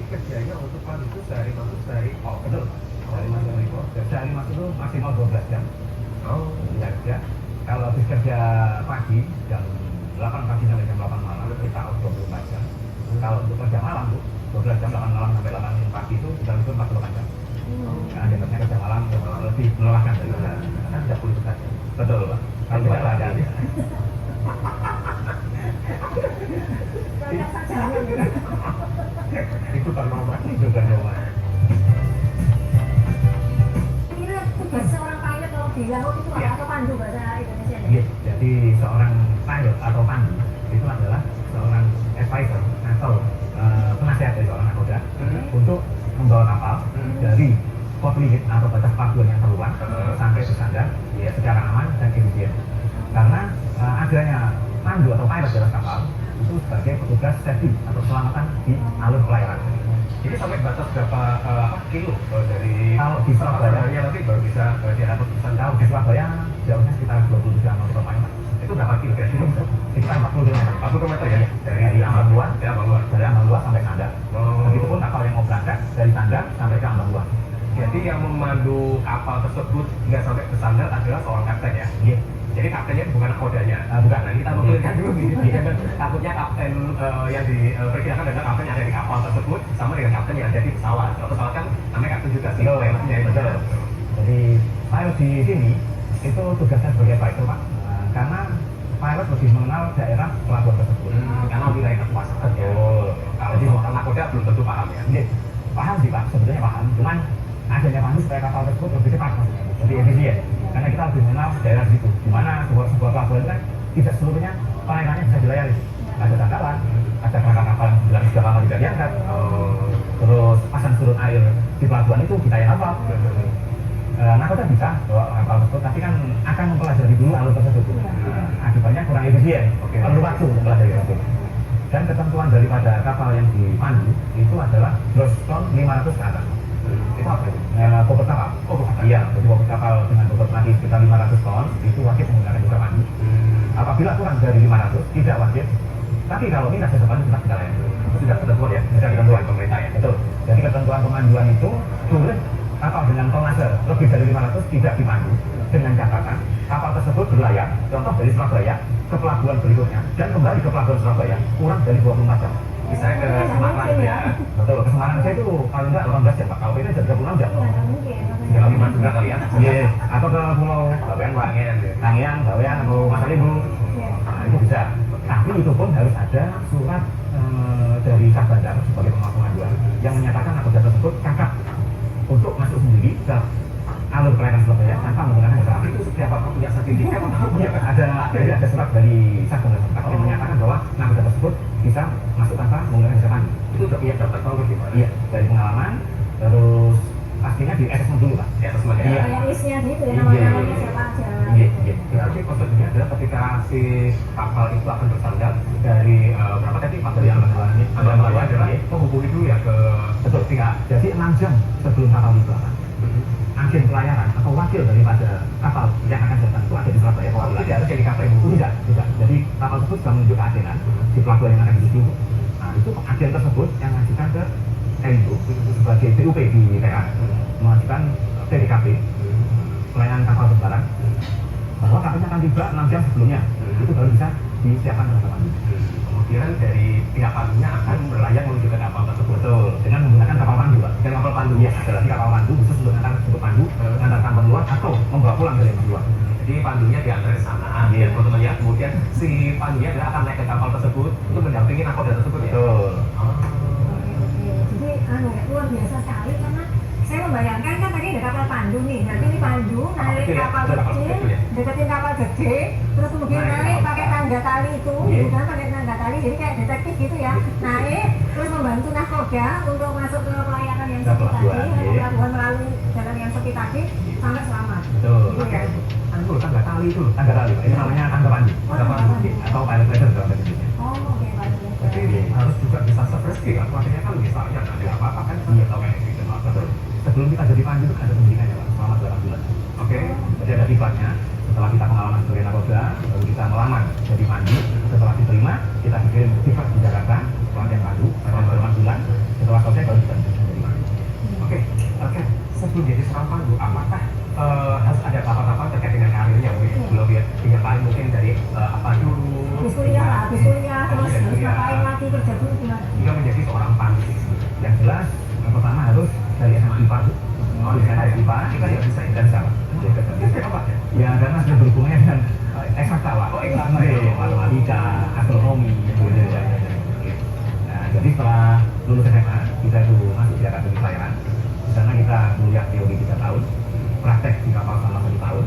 kerjanya untuk Pandu itu sehari masuk sehari. Oh betul. Sehari masuk itu maksimal 12 jam. Oh, Ya kerja. Kalau habis kerja pagi jam 8 pagi sampai jam 8 malam kita out 24 jam. Kalau untuk kerja malam tuh 12 jam 8 malam sampai 8 pagi itu bisa libur 48 jam. Karena dianggapnya kerja malam lebih melelahkan daripada kan tidak boleh saja. betul Pak. Kalau tidak ada itu kan nomor itu kan nomor. Kira tugas seorang pilot kalau di laut itu apa atau pandu bahasa Indonesia? Iya, jadi seorang pilot atau pandu itu adalah seorang advisor atau penasihat dari seorang nakoda untuk membawa kapal dari port limit atau batas pelabuhan yang terluar sampai ke sandar secara aman dan efisien. Karena adanya pandu atau pilot dalam kapal itu sebagai petugas safety atau keselamatan di alur pelayaran. Jadi sampai batas berapa kilo dari Kalau di Surabaya nanti baru bisa diangkut ke sana. Kalau di Surabaya jauhnya sekitar 23 nautical mile. Itu berapa kilo kira-kira? Sekitar 40 km. 40 km ya? Dari Ambang Luar, Ya, Bang Luar. dari Ambang Luar sampai Sandar. Oh. Begitupun kapal yang mau berangkat dari Sandar sampai ke Ambang Luar. Jadi yang memandu kapal tersebut hingga sampai ke Sandar adalah seorang kapten ya? Iya. Jadi kaptennya bukan nakodanya. Bukan. Nah, kita mengklirkan dulu gitu. Takutnya kapten yang diperkirakan adalah kapten yang ada di kapal tersebut sama dengan kapten yang ada di pesawat. Kalau pesawat kan namanya kapten juga sih. Pilotnya itu. Betul. Jadi pilot di sini itu tugasnya sebagai advisor Pak. Karena pilot lebih mengenal daerah pelabuhan tersebut. Karena wilayah kekuasaan. Betul. Kalau seorang nakoda belum tentu paham ya. Iya. Paham sih Pak, sebenarnya paham. Cuman adanya pandu supaya kapal tersebut lebih cepat maksudnya, lebih efisien. Karena kita lebih mengenal daerah di situ. Di mana sebuah pelabuhan kan tidak seluruhnya pelayanannya bisa dilayani. Ada tangkalan, ada kapal yang bilang sudah lama tidak diangkat. Terus pasang surut air di pelabuhan itu kita yang hafal. Nakoda bisa bawa kapal tersebut, tapi kan akan mempelajari dulu alur tersebut. Akibatnya kurang efisien, perlu waktu untuk mempelajari tersebut. Dan ketentuan daripada kapal yang dipandu itu adalah gross ton 500 ke atas. Itu apa itu? Bobot kapal. Oh, iya. Jadi bobot kapal dengan bobot lagi sekitar 500 ton itu wajib menggunakan jasa pandu. Apabila kurang dari 500 tidak wajib. Tapi kalau minta jasa pandu kita tidak layani. Itu sudah ketentuan ya? Sudah ketentuan pemerintah ya? Betul. Jadi ketentuan pemanduan itu boleh kapal dengan tonnase lebih dari 500 tidak dipandu dengan catatan kapal tersebut berlayar contoh dari Surabaya ke pelabuhan berikutnya dan kembali ke pelabuhan Surabaya kurang dari 24 jam. Misalnya ke Semarang ya? Betul. Ke Semarang saya itu paling enggak 18 jam Pak. Kalau ini jam 26 jam. Ya, lebih maju juga kali ya? Iya. Atau ke Pulau Bawean, Wangian ya? Kangean, Bawean, atau Masalimbu. Nah, itu bisa. Tapi itu pun harus ada surat dari Kak Bandar sebagai pengawas pemanduan yang menyatakan nakoda tersebut cakap untuk masuk sendiri ke alur pelayaran Surabaya tanpa menggunakan jasa pandu. Itu setiap apa punya sertifikat atau punya Ada surat dari Kak Bandar yang menyatakan bahwa nakoda tersebut bisa masuk tanpa menggunakan jasa pandu. itu udah punya daftar atau bagaimana? Iya, dari pengalaman, terus pastinya di assessment dulu Pak. Di atas mana? Iya. Kayak listnya gitu ya, nama-namanya siapa aja. Iya, iya. Berarti konsepnya adalah ketika si kapal itu akan bersandar dari berapa tadi? Dari Ambang Luar adalah menghubungi dulu ya ke Betul, tidak. Jadi 6 jam sebelum kapal dibakar, agen pelayaran atau wakil daripada kapal yang akan datang itu ada di Surabaya. Oh, tidak harus jadi kapal ibu. Tidak, tidak. Jadi kapal tersebut sudah menunjuk keagenan di pelabuhan yang akan dituju. Nah, itu agen tersebut yang mengajukan ke Tendo sebagai BUP di TA, mengajukan PDKP, pelayanan kapal berbarang, bahwa kapalnya akan tiba 6 jam sebelumnya. Itu baru bisa disiapkan oleh kapal. Kemudian dari pihak pandunya akan berlayar menuju ke kapal tersebut. Betul, dengan menggunakan kapal pandu Pak. Dan kapal pandu Iya, ada lagi kapal pandu khusus untuk antar pandu, antarkan luar atau membawa pulang dari luar. Jadi pandunya diantar ke sana, Iya. teman-teman ya. Kemudian si pandunya adalah akan naik ke kapal tersebut untuk mendampingi nakoda tersebut ya. Betul. Jadi luar biasa sekali karena saya membayangkan kan tadi ada kapal pandu nih, nanti ini pandu naik kecil ya? kapal Ada kapal kecil, kecil ya? deketin kapal gede, terus kemudian naik pakai tangga tali itu, Iya. bukan pakai tangga tali, jadi kayak detektif gitu ya, naik terus membantu nakoda untuk masuk ke pelayaran yang sepi tadi, Pelabuhan, iya. pelabuhan melalui jalan yang sepi tadi sampai selamat. Betul. Gitu ya. Anu tangga tali itu loh. Tangga tali Pak. Ini namanya tangga pandu. Tangga pandu. Atau pilot ladder dalam bahasa Indonesia. Oh, oke, bagus. Jadi harus juga bisa safety kan. Artinya kan misalnya ada apa-apa kan Iya. tahu kayak gitu. Betul. Sebelum kita jadi pandu itu kan ada pendidikannya Pak, selama 8 bulan. Oke. Jadi ada diklatnya. Setelah kita pengalaman sebagai nakoda, baru kita melamar jadi pandu. Setelah diterima, kita dikirim diklat di Jakarta, pelatihan pandu selama 8 bulan. setelah selesai baru bisa menjadi pandu. Oke, oke. Sebelum jadi seorang pandu, apakah harus ada tahap-tahap terkait dengan karirnya? Belum ya, paling mungkin dari apa dulu? Habis kuliah lah, habis kuliah terus harus ngapain lagi kerja dulu gimana? Hingga menjadi seorang pandu. Yang jelas, yang pertama harus dari SMA IPA. Oh, Di SMA IPA, kita tidak bisa dan sama. apa ya? Ya karena sudah berhubungannya dengan eksakta lah. Oh, eksakta. Matematika, astronomi, gitu ya. Nah, jadi setelah lulus SMA, kita itu masuk di akademi pelayaran. Di sana kita kuliah teori 3 tahun, praktek di kapal selama 1 tahun.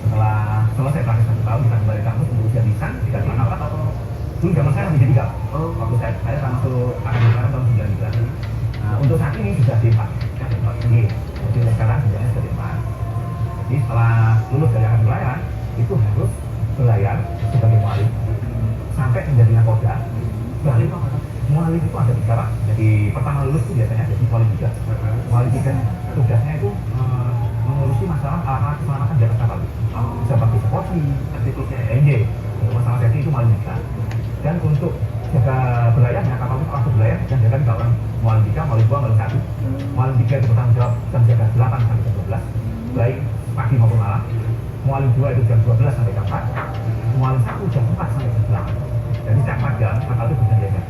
Setelah selesai praktek 1 tahun, kita kembali kampus untuk ujian lisan, kita apa atau dulu zaman saya masih D3. Waktu saya masuk akademi pelayaran tahun 93. Nah, untuk saat ini sudah D4. Jadi sekarang sudah D4. Jadi setelah lulus dari akademi pelayaran, itu harus belajar sebagai mualim sampai menjadi nakoda. Mualim itu ada 3 Pak. Jadi pertama lulus itu biasanya jadi mualim 3. Mualim 3 tugasnya itu mengurusi masalah alat keselamatan di atas kapal. Seperti seperti NJ, masalah safety itu mualim 3. Dan untuk jaga belayarnya kapal itu waktu belayar yang jaga 3 orang, mualim 3, mualim 2, mualim 1. Mualim 3 itu bertanggung jawab jam jaga 8 sampai jam 12, baik pagi maupun malam. Mualim 2 itu jam 12 sampai jam 4. Mualim 1 jam 4 sampai jam 8. Jadi setiap 4 jam kapal itu bisa jaga.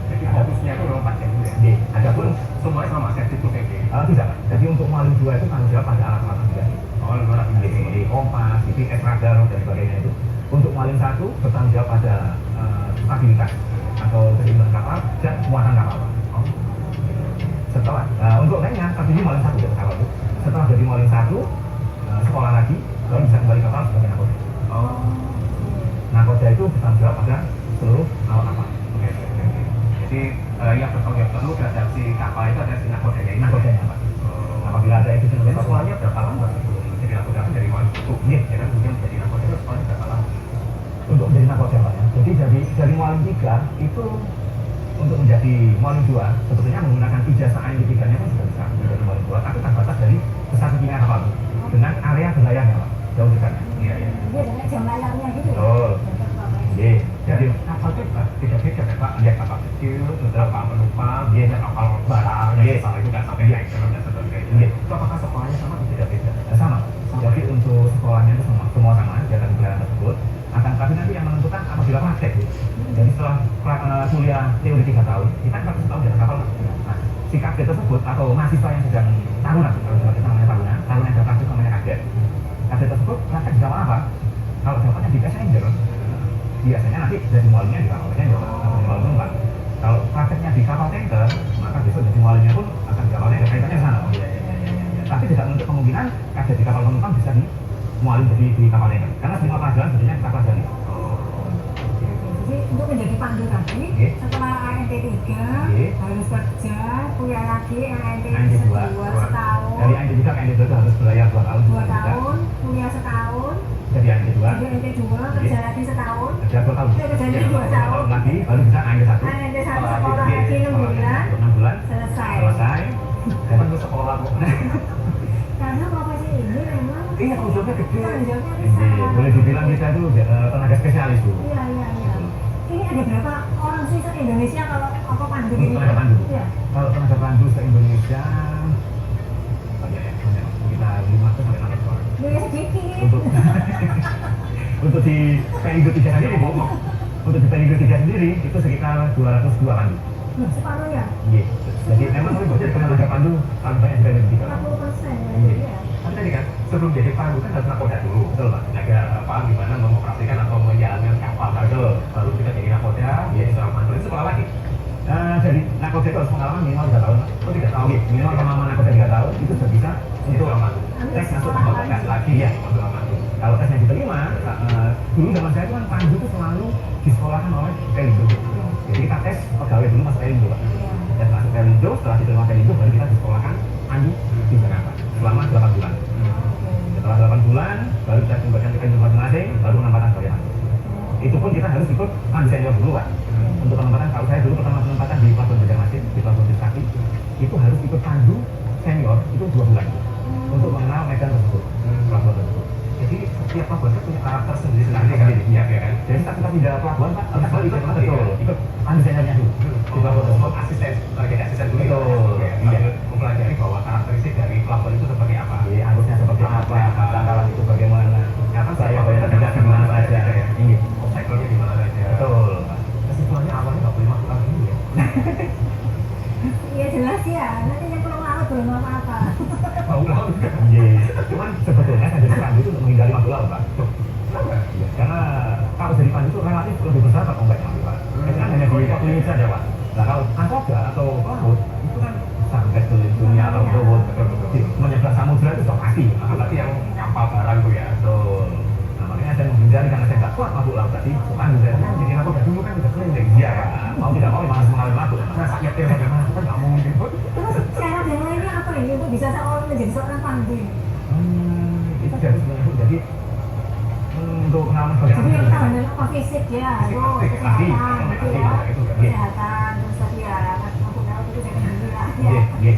Jadi fokusnya itu memang 4 jam ya? Iya. Adapun semuanya sama safety itu kayak gitu? tidak. Jadi untuk mualim 2 itu tanggung jawab pada alat-alat navigasi. Alat Jadi kompas, GPS, radar, dan sebagainya itu. Untuk mualim 1 bertanggung jawab pada stabilitas atau keseimbangan kapal dan muatan kapal. Setelah untuk lainnya, tadi mualim 1 dari kapal itu. Setelah jadi mualim 1, sekolah lagi, baru bisa kembali kapal sebagai nakoda. Nakoda itu bertanggung jawab pada seluruh awak kapal. Jadi yang bertanggung jawab penuh terhadap si kapal itu ada si nakodanya ini. Nakodanya Pak. Apabila ada itu Sekolahnya berapa lama sebelum jadi nakoda dari mualim 1? Iya. Ya kan kemudian jadi nakoda itu sekolahnya berapa lama? Untuk menjadi nakoda Pak ya. Jadi dari mualim 3 itu untuk menjadi mualim 2 sebetulnya menggunakan ijazah AND3-nya pun sudah bisa menjadi mualim 2, tapi terbatas dari besar tingginya kapal dengan area belayarnya Pak, jauh dekatnya. Iya, dengan jam layarnya gitu ya? Betul. Iya. Jadi kapal itu tidak beda ya Pak, ada kapal kecil, ada kapal penumpang, ada kapal barang, misalnya itu kan sampai naik dan sebagainya. Itu apakah sekolahnya sama atau tidak beda? Sama. Jadi untuk sekolahnya itu semua sama di atas pelayaran tersebut. Akan tapi nanti yang menentukan apabila praktek. Jadi setelah kuliah teori 3 tahun, kita praktek 1 tahun di atas kapal. Nah, si kadet tersebut atau mahasiswa yang sedang tahunan, kalau kita namanya tahunan yang sudah praktek namanya kadet. Kadet tersebut praktek di kapal apa? Kalau jawabannya di passenger, biasanya nanti jadi mualimnya di kapal passenger atau di kapal penumpang. Kalau prakteknya di kapal tanker, maka besok jadi mualimnya pun akan di kapal tanker, kaitannya sana. Tapi tidak menutup kemungkinan kadet di kapal penumpang bisa di mualim di kapal tanker, karena semua pelajaran sebenarnya kita pelajari. Jadi untuk menjadi pandu tadi, setelah ANT3 harus kerja, kuliah lagi ANT2 setahun. Dari ANT3 ke ANT2 itu harus belayar 2 tahun. 2 tahun, kuliah setahun. Jadi ANT2. Jadi ANT2 kerja lagi setahun. Kerja 2 tahun. Kerja lagi 2 tahun. Lagi baru bisa ANT1. ANT1 sekolah lagi 6 bulan. Selesai. Dan itu sekolah kok. Karena profesi ini memang Iya, tanggung gede. Boleh dibilang kita itu tenaga spesialis Bu. Iya. Ini ada berapa orang sih se-Indonesia kalau apa pandu ini? Tenaga pandu. Iya. Kalau tenaga pandu se-Indonesia banyak ya, kita 500 sampai 600 orang. Ya sedikit. Untuk di PIGO 3 sendiri Bu, untuk di PIGO 3 sendiri itu sekitar 202 pandu. Separuhnya? Iya. Jadi memang lebih banyak tenaga pandu paling banyak di PIGO 3. 40% ya. Tapi tadi kan sebelum jadi pandu kan harus nakoda dulu, betul Pak? Naga apa gimana mengoperasikan atau menjalankan kapal baru kita jadi nakoda, jadi seorang pandu itu sekolah lagi. Jadi nakoda itu harus pengalaman minimal 3 tahun. Oh 3 tahun. Minimal pengalaman nakoda 3 tahun itu sudah bisa Untuk untuk pandu. tes masuk Sekolah ke Tes lagi ya untuk pandu. Kalau tesnya diterima, dulu zaman saya itu kan pandu itu selalu disekolahkan oleh Pelindo. Jadi kita tes pegawai dulu masuk Pelindo Pak. Tes masuk Pelindo, setelah diterima Pelindo baru kita disekolahkan pandu di Jakarta selama 8 bulan. Setelah 8 bulan baru kita kembalikan ke Pelindo masing-masing, baru penempatan sebagai pandu. Itu pun kita harus ikut pandu senior dulu Pak. Untuk penempatan, kalau saya dulu pertama penempatan di Pelabuhan Banjarmasin, di Pelabuhan Trisakti, itu harus ikut pandu senior itu 2 bulan untuk mengenal medan tersebut, pelabuhan tersebut. Jadi setiap pelabuhan kan punya karakter sendiri-sendiri kan. Iya kan. Jadi kita pindah pelabuhan Pak, kita selalu ikut Betul. ikut desainer dulu. Asisten, jadi asisten dulu. Betul. Iya. Mempelajari bahwa karakteristik dari pelabuhan itu seperti apa. Jadi arusnya seperti apa, tanggalan itu bagaimana, Karena saya bayar tidak di mana saja. Ini. Obstacle-nya di mana saja. Betul. Kesimpulannya awalnya nggak boleh masuk lagi ya. Iya jelas ya, nanti yang pulang laut belum apa-apa. Mau laut. Iya. Cuman sebetulnya saya jadi pandu itu untuk menghindari masuk laut Pak. Iya, karena kalau jadi pandu itu relatif lebih besar Pak ombaknya Pak. Itu kan hanya di waktu ini saja Pak. Nah kalau nakoda atau pelaut itu kan sampai ke dunia laut laut menyeberang samudra itu sudah pasti. Apalagi yang kapal barang tuh ya. Betul. Nah makanya saya menghindari karena saya nggak kuat masuk laut tadi. Pandu saya Jadi nakoda dulu kan udah keliling. iya Pak. Mau tidak mau memang harus mengalami masuk. Nah, sakit ya bagaimana? Kan nggak mungkin. Terus syarat yang lainnya apa ini untuk bisa seorang menjadi seorang pandu ini? Itu dari sebenarnya jadi untuk pengalaman Jadi yang bagaimana? tahu adalah apa fisik ya, itu kesehatan, gitu ya, kesehatan, terus tadi ya, masuk laut itu saya dulu lah, ya. Iya, iya.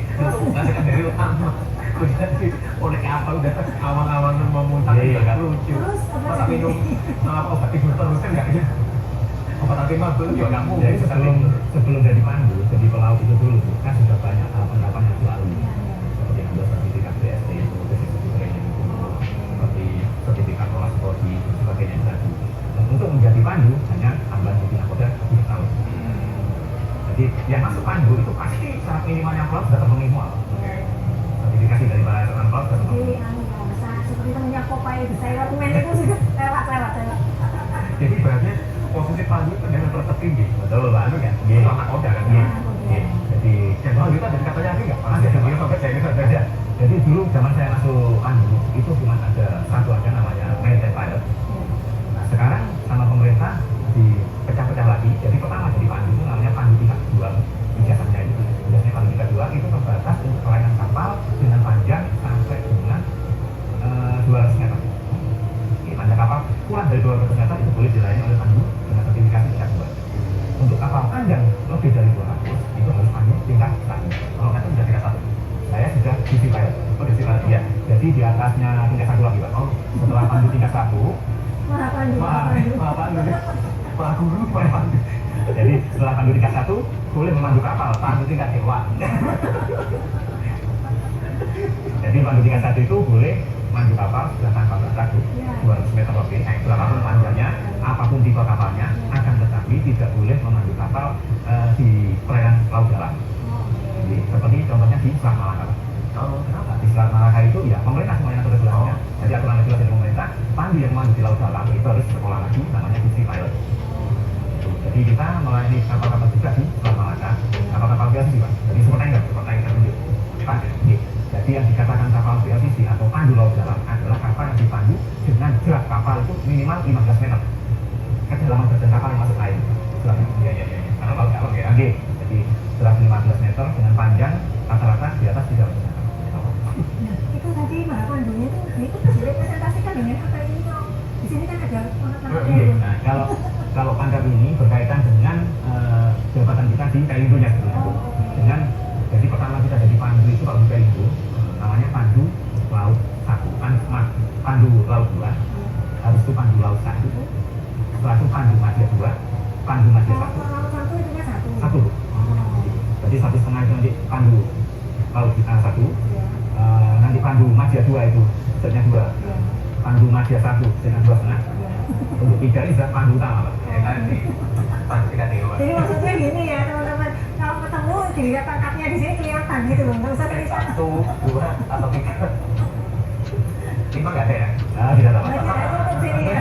Ngasih kan dari utama. Udah sih, oleh apa udah awal-awal mau muntah Iya, juga kan. lucu. Terus apa Masa lagi? minum obat tidur terus kan nggak ya? Obat anti mabuk juga nggak mungkin. Jadi sebelum jadi pandu, jadi pelaut itu dulu kan sudah banyak tahapan-tahapan yang dilalui. Iya, iya. Seperti ambil sertifikat BST itu, basic training itu, seperti sertifikat olah sporty dan sebagainya tadi. Dan untuk menjadi pandu hanya tambahan jadi nakoda 3 tahun. Jadi yang masuk pandu itu pasti syarat minimalnya pelaut sudah terpenuhi semua. Sertifikasi dari Badan Pelaut sudah Jadi, terpenuhi. seperti temennya Popeye the Sailor Man itu sudah lewat. Jadi ibaratnya posisi pandu itu dengan tertinggi. Betul Pak. Anu kan? Iya. Sama nakoda kan? Iya. Iya. Jadi Dan kalau kita ada katanya lagi nggak? Pernah jadi dia sampai jadi ada. Jadi dulu zaman saya masuk pandu itu cuma ada satu aja namanya maritime pilot. Nah, sekarang sama pemerintah dipecah-pecah lagi. Jadi pertama jadi pandu itu namanya pandu tingkat 2 ijazahnya itu. Biasanya pandu tingkat 2 itu terbatas untuk pelayanan kapal dengan panjang sampai dengan 200 meter. Oke, panjang kapal kurang dari 200 meter itu boleh dilayani oleh pandu dengan sertifikasi tingkat 2. Untuk kapal panjang lebih dari 200 itu harus pandu tingkat 1. Kalau nggak itu sudah tingkat 1. Saya sudah di pilot. Oh, di sini Ya, jadi di atasnya tingkat 1 lagi Pak. Oh, Setelah pandu tingkat 1, Maha pandu. pandu. Pak guru, Pak pandu. jadi setelah pandu tingkat 1 boleh memandu kapal. Pandu tingkat dewa. Jadi pandu tingkat 1 itu boleh mandu kapal sudah tanpa batas Ya. 200 meter lebih. Berapapun panjangnya, apapun tipe kapalnya, akan tetapi tidak boleh memandu kapal di perairan laut dalam. Jadi seperti contohnya di Selat Malaka. Oh, kenapa? Di Selat Malaka itu ya pemerintah semuanya atur regulasinya. Jadi aturan regulasi dari pemerintah, pandu yang memandu di laut dalam itu harus sekolah lagi namanya Sea Pilot. Jadi kita melayani kapal-kapal juga di Selat Malaka, kapal-kapal VLCC Pak. Jadi super tanker lanjut. Pak, jadi yang dikatakan kapal VLCC atau pandu laut dalam adalah kapal yang dipandu dengan jarak kapal itu minimal 15 meter. Kedalaman badan kapal yang masuk air. Iya, iya, iya. Karena laut dalam ya. Oke, jadi setelah 15 meter dengan panjang rata-rata di atas 300 meter. Nah, itu tadi maha pandunya itu direpresentasikan dengan apa ini Bang? Di sini kan ada Oke, nah kalau pangkat ini berkaitan dengan jabatan kita di Pelindo-nya sebetulnya. Dengan jadi pertama kita jadi pandu itu kalau di Pelindo namanya pandu laut 1, pandu laut 2, habis itu pandu laut 1, setelah itu pandu madya 2, pandu madya 1, Laut satu itunya satu. 1. Jadi 1,5 itu nanti pandu laut kita 1, nanti pandu madya 2 itu setnya 2, pandu madya 1 setnya 2,5. Untuk 3 ini sudah pandu utama Pak. Ya tadi. Pandu tingkat dewa. Jadi maksudnya gini ya teman-teman, kalau ketemu dilihat pangkatnya di sini kelihatan gitu loh, nggak usah tulisan. 1, 2, atau 3. 5 nggak ada ya? Nah, tidak ada Nah, masalah. kita tutup sini ya.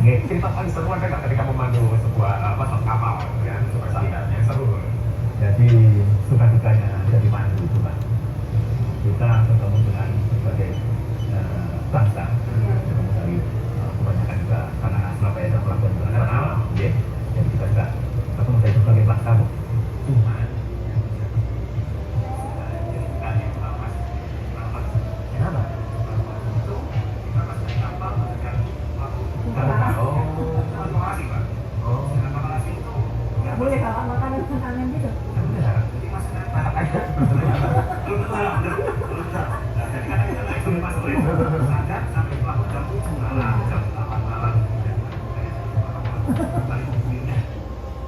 Ya, cerita paling seru ada nggak ketika memandu sebuah kapal ya, super sandarnya seru. Jadi suka dukanya jadi pandu itu Pak. Kita bertemu dengan berbagai bangsa, ketemu dari kebanyakan juga karena Surabaya dan pelabuhan internasional, ya. Jadi kita juga ketemu dari berbagai bangsa Bu. Cuma kenapa? Nggak boleh kalau makanan gitu. Belum Sadar sampai pulang jam 7 malam, jam 8 malam.